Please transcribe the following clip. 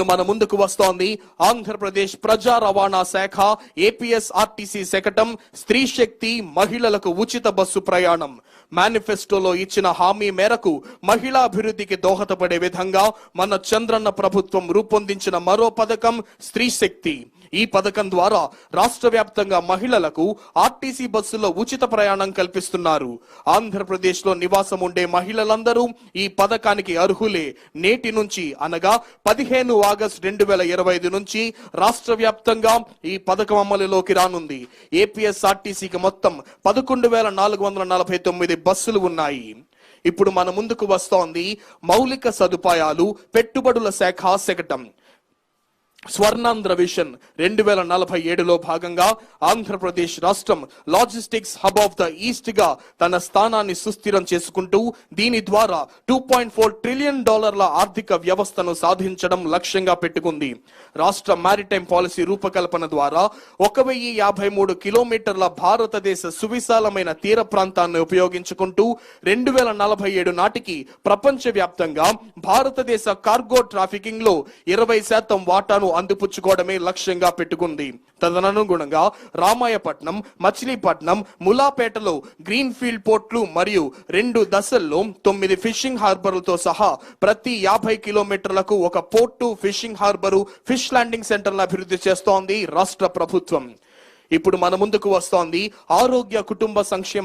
ఇప్పుడు మన ముందుకు వస్తోంది ఆంధ్రప్రదేశ్ ప్రజా రవాణా శాఖ ఏపీఎస్ఆర్టీసీ శకటం స్త్రీ శక్తి మహిళలకు ఉచిత బస్సు ప్రయాణం. మేనిఫెస్టోలో ఇచ్చిన హామీ మేరకు మహిళాభివృద్ధికి దోహదపడే విధంగా మన చంద్రన్న ప్రభుత్వం రూపొందించిన మరో పథకం స్త్రీ శక్తి. ఈ పథకం ద్వారా రాష్ట్ర వ్యాప్తంగా మహిళలకు ఆర్టీసీ బస్సులో ఉచిత ప్రయాణం కల్పిస్తున్నారు. ఆంధ్రప్రదేశ్ లో నివాసం ఉండే మహిళలందరూ ఈ పథకానికి అర్హులే. నేటి నుంచి అనగా 15 ఆగస్టు 2025 నుంచి రాష్ట్ర వ్యాప్తంగా ఈ పథకం అమలులోకి రానుంది. ఏపీఎస్ఆర్టీసీకి మొత్తం 11,449 బస్సులు ఉన్నాయి. ఇప్పుడు మన ముందుకు వస్తోంది మౌలిక సదుపాయాలు పెట్టుబడుల శాఖ శకటం. స్వర్ణాంధ్ర విషన్ 2047లో భాగంగా ఆంధ్రప్రదేశ్ రాష్ట్రం logistics hub of the east గా తన స్థానాన్ని సుస్థిరం చేసుకుంటూ దీని ద్వారా $2.4 ట్రిలియన్ ఆర్థిక వ్యవస్థను సాధించడం లక్ష్యంగా పెట్టుకుంది. రాష్ట్ర మారిటైమ్ పాలసీ రూపకల్పన ద్వారా 1053 కిలోమీటర్ల భారతదేశ సువిశాలమైన తీర ప్రాంతాన్ని ఉపయోగించుకుంటూ 2047 నాటికి ప్రపంచ వ్యాప్తంగా భారతదేశ కార్గో ట్రాఫికింగ్ లో 20% వాటాను అందిపుచ్చుకోవడమే లక్ష్యంగా పెట్టుకుంది. తదనుగుణంగా రామాయపట్నం, మచిలీపట్నం, ములాపేటలో గ్రీన్ ఫీల్డ్ పోర్ట్లు మరియు 2 దశల్లో 9 ఫిషింగ్ హార్బర్లతో సహా ప్రతి 50 కిలోమీటర్లకు ఒక port, fishing harbour, fish landing సెంటర్లను అభివృద్ధి చేస్తోంది రాష్ట్ర ప్రభుత్వం. ఇప్పుడు మన ముందుకు వస్తోంది ఆరోగ్య కుటుంబ సంక్షేమ